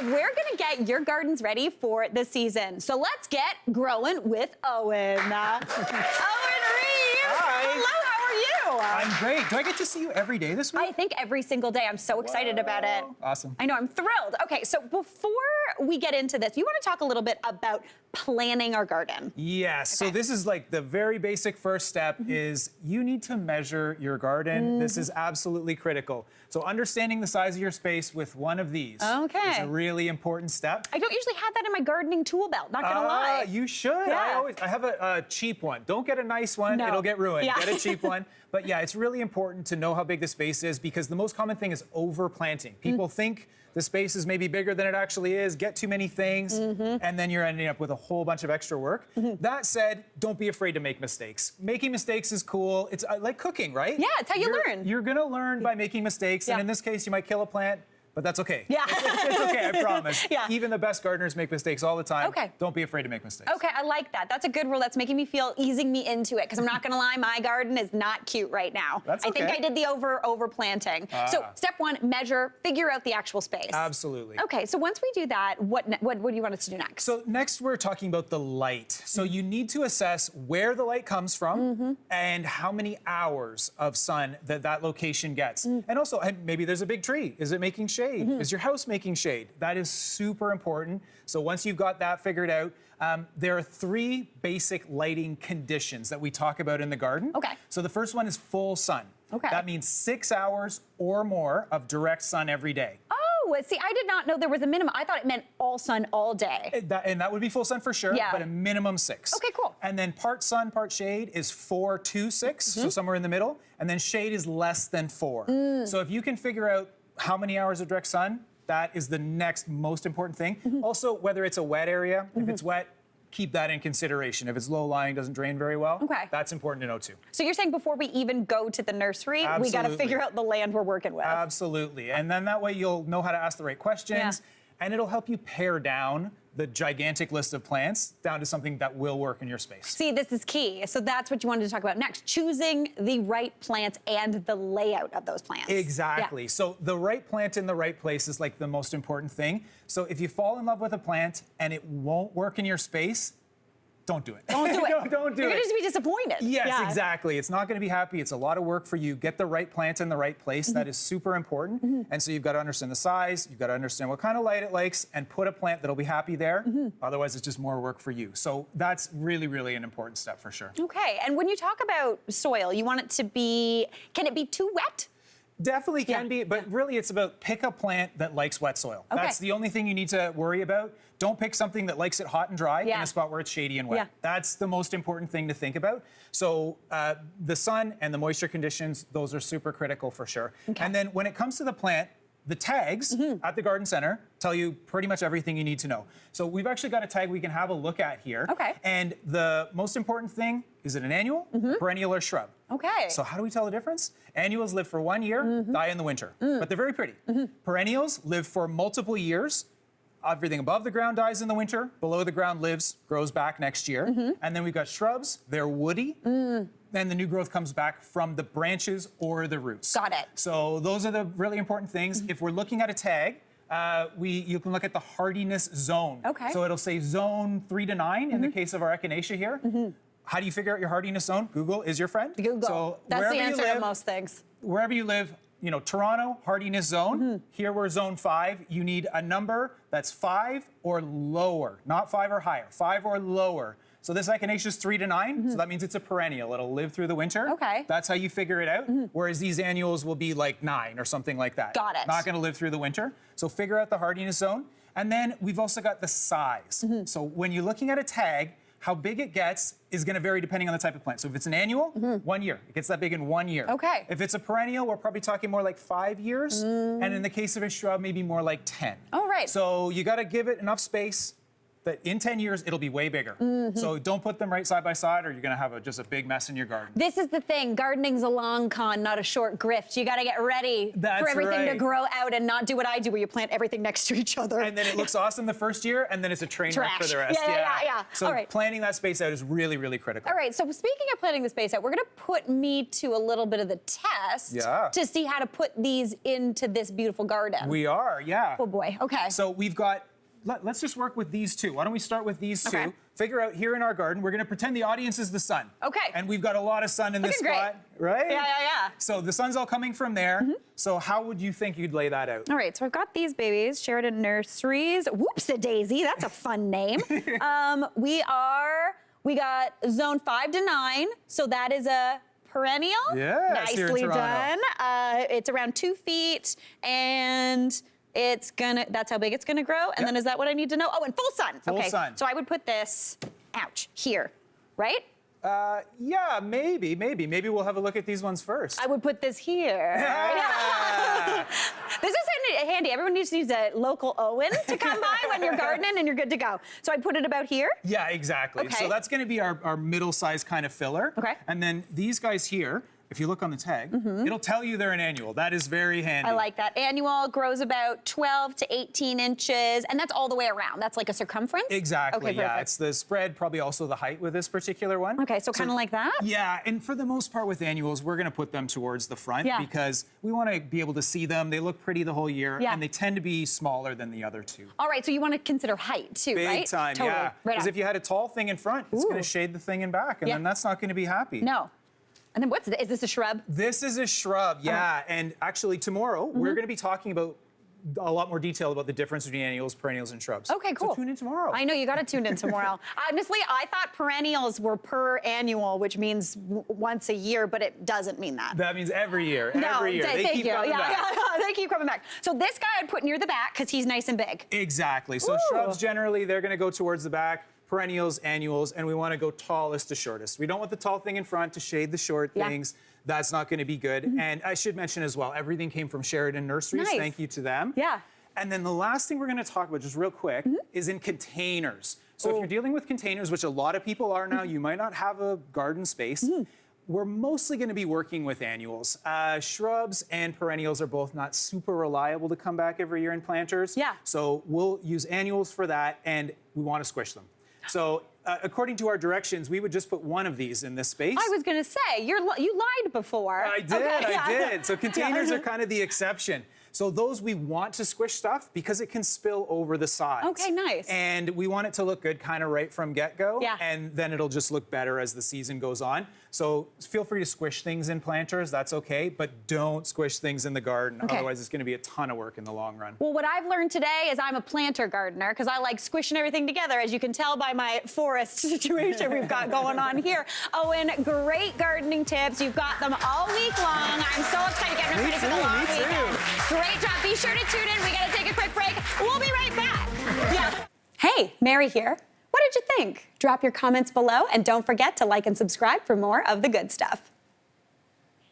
we're gonna get your gardens ready for the season. So let's get growing with Owen. Owen Reeves. Hi. Hello, how are you? I'm great. Do I get to see you every day this week? I think every single day. I'm so excited about it. Awesome. I know, I'm thrilled. Okay, so before we get into this, you want to talk a little bit about planning our garden. Yes. Okay. So this is like the very basic first step is you need to measure your garden. This is absolutely critical. So understanding the size of your space with one of these is a really important step. I don't usually have that in my gardening tool belt, not gonna lie. You should. Yeah. I have a cheap one. Don't get a nice one, No. it'll get ruined. Yeah. Get a cheap one. But yeah, it's really important to know how big the space is because the most common thing is overplanting. People think the space is maybe bigger than it actually is, get too many things, and then you're ending up with a whole bunch of extra work. That said, don't be afraid to make mistakes. Making mistakes is cool. It's like cooking, right? Yeah, it's how you learn. You're gonna learn by making mistakes, and in this case, you might kill a plant, but that's okay. Yeah. It's okay, I promise. Yeah. Even the best gardeners make mistakes all the time. Okay. Don't be afraid to make mistakes. Okay, I like that. That's a good rule. That's making me feel, easing me into it. Because I'm not gonna lie, my garden is not cute right now. That's I think okay. I did the over planting. So step one, measure, figure out the actual space. Absolutely. Okay, so once we do that, what do you want us to do next? So next we're talking about the light. So you need to assess where the light comes from and how many hours of sun that location gets. And also, maybe there's a big tree. Is it making shade? Is your house making shade? That is super important. So once you've got that figured out, there are 3 basic lighting conditions that we talk about in the garden. Okay. So the first one is full sun. Okay. That means 6 hours or more of direct sun every day. Oh, see, I did not know there was a minimum. I thought it meant all sun all day. And that would be full sun for sure, Yeah. but a minimum 6. Okay, cool. And then part sun, part shade is 4 to 6, so somewhere in the middle. And then shade is less than 4. So if you can figure out how many hours of direct sun, that is the next most important thing. Also, whether it's a wet area, if it's wet, keep that in consideration. If it's low-lying, doesn't drain very well, that's important to know too. So you're saying before we even go to the nursery, we got to figure out the land we're working with. Absolutely. And then that way you'll know how to ask the right questions, and it'll help you pare down the gigantic list of plants down to something that will work in your space. See, this is key. So that's what you wanted to talk about next, choosing the right plants and the layout of those plants. Exactly. Yeah. So the right plant in the right place is like the most important thing. So if you fall in love with a plant and it won't work in your space, don't do it. Don't do it. Don't do You're it. gonna just be disappointed. Yes, exactly. It's not going to be happy. It's a lot of work for you. Get the right plant in the right place. That is super important. And so you've got to understand the size. You've got to understand what kind of light it likes and put a plant that'll be happy there. Otherwise, it's just more work for you. So that's really, really an important step for sure. Okay, and when you talk about soil, you want it to be, can it be too wet? Definitely can be, but really it's about pick a plant that likes wet soil. Okay. That's the only thing you need to worry about. Don't pick something that likes it hot and dry in a spot where it's shady and wet. Yeah. That's the most important thing to think about. So the sun and the moisture conditions, those are super critical for sure. Okay. And then when it comes to the plant, the tags at the garden center tell you pretty much everything you need to know. So we've actually got a tag we can have a look at here. Okay. And the most important thing, is it an annual, perennial, or shrub? Okay. So how do we tell the difference? Annuals live for 1 year, die in the winter, but they're very pretty. Perennials live for multiple years. Everything above the ground dies in the winter, below the ground lives, grows back next year. And then we've got shrubs, they're woody. Then the new growth comes back from the branches or the roots. Got it. So those are the really important things. If we're looking at a tag, you can look at the hardiness zone. Okay. So it'll say zone 3 to 9 in the case of our echinacea here. How do you figure out your hardiness zone? Google is your friend. Google. So that's the answer live, to most things. Wherever you live, you know, Toronto, hardiness zone. Here we're zone 5. You need a number that's 5 or lower, not 5 or higher, 5 or lower. So this echinacea is 3 to 9, so that means it's a perennial. It'll live through the winter. Okay. That's how you figure it out. Whereas these annuals will be like 9 or something like that. Got it. Not going to live through the winter. So figure out the hardiness zone. And then we've also got the size. So when you're looking at a tag, how big it gets is going to vary depending on the type of plant. So if it's an annual, 1 year. It gets that big in 1 year. Okay. If it's a perennial, we're probably talking more like 5 years. And in the case of a shrub, maybe more like 10. All right. So you got to give it enough space that in 10 years, it'll be way bigger. So don't put them right side by side or you're gonna have just a big mess in your garden. This is the thing. Gardening's a long con, not a short grift. You got to get ready for everything to grow out and not do what I do, where you plant everything next to each other. And then it looks awesome the first year, and then it's a train wreck for the rest. Yeah. So All right. planning that space out is really, really critical. All right, so speaking of planning the space out, we're gonna put me to a little bit of the test to see how to put these into this beautiful garden. We are, yeah. Oh boy, okay. So we've got, let's just work with these two. Why don't we start with these two? Okay. Figure out here in our garden, we're gonna pretend the audience is the sun. Okay. And we've got a lot of sun in this Looking spot, right? Yeah. So the sun's all coming from there. So how would you think you'd lay that out? All right, so I've got these babies, Sheridan Nurseries. Whoops-a-daisy, that's a fun name. We got zone 5 to 9, so that is a perennial. Yes, here in Nicely Toronto. done. It's around 2 feet, and that's how big it's gonna grow. And then is that what I need to know? Oh, and full sun. Full sun. So I would put this, ouch, here, right? Yeah, maybe. Maybe we'll have a look at these ones first. I would put this here. Yeah. This is handy. Everyone needs to use a local Owen to come by when you're gardening and you're good to go. So I'd put it about here. Yeah, exactly. Okay. So that's going to be our middle-sized kind of filler. Okay. And then these guys here, if you look on the tag, it'll tell you they're an annual. That is very handy. I like that. Annual grows about 12 to 18 inches, and that's all the way around. That's like a circumference? Exactly, Okay, yeah. perfect. It's the spread, probably also the height with this particular one. Okay, so kind of like that? Yeah, and for the most part with annuals, we're gonna put them towards the front because we wanna be able to see them. They look pretty the whole year, and they tend to be smaller than the other two. All right, so you want to consider height too, right? Big time, Totally. yeah. Right Because on. if you had a tall thing in front, it's gonna shade the thing in back, and then that's not gonna be happy. No. And then is this a shrub? This is a shrub, yeah. And actually tomorrow, we're gonna be talking about a lot more detail about the difference between annuals, perennials, and shrubs. Okay, cool. So tune in tomorrow. I know, you got to tune in tomorrow. Honestly, I thought perennials were per annual, which means once a year, but it doesn't mean that. That means every year, every year. Thank you. coming back. They keep coming back. So this guy I'd put near the back because he's nice and big. Exactly. So shrubs generally, they're gonna go towards the back. Perennials, annuals, and we want to go tallest to shortest. We don't want the tall thing in front to shade the short things. That's not going to be good. And I should mention as well, everything came from Sheridan Nurseries. Nice. Thank you to them. Yeah. And then the last thing we're going to talk about, just real quick, is in containers. So if you're dealing with containers, which a lot of people are now, you might not have a garden space. We're mostly going to be working with annuals. Shrubs and perennials are both not super reliable to come back every year in planters. Yeah. So we'll use annuals for that, and we want to squish them. So according to our directions, we would just put one of these in this space. I was going to say, you lied before. I did, I did. So containers are kind of the exception. So those we want to squish stuff because it can spill over the sides. Okay, nice. And we want it to look good kind of right from get-go. Yeah. And then it'll just look better as the season goes on. So feel free to squish things in planters, that's okay, but don't squish things in the garden. Okay. Otherwise it's gonna be a ton of work in the long run. Well, what I've learned today is I'm a planter gardener because I like squishing everything together, as you can tell by my forest situation we've got going on here. Owen, great gardening tips. You've got them all week long. I'm so excited getting ready for the long weekend. Great job. Be sure to tune in. We got to take a quick break. We'll be right back. Hey, Mary here. What did you think? Drop your comments below and don't forget to like and subscribe for more of the good stuff.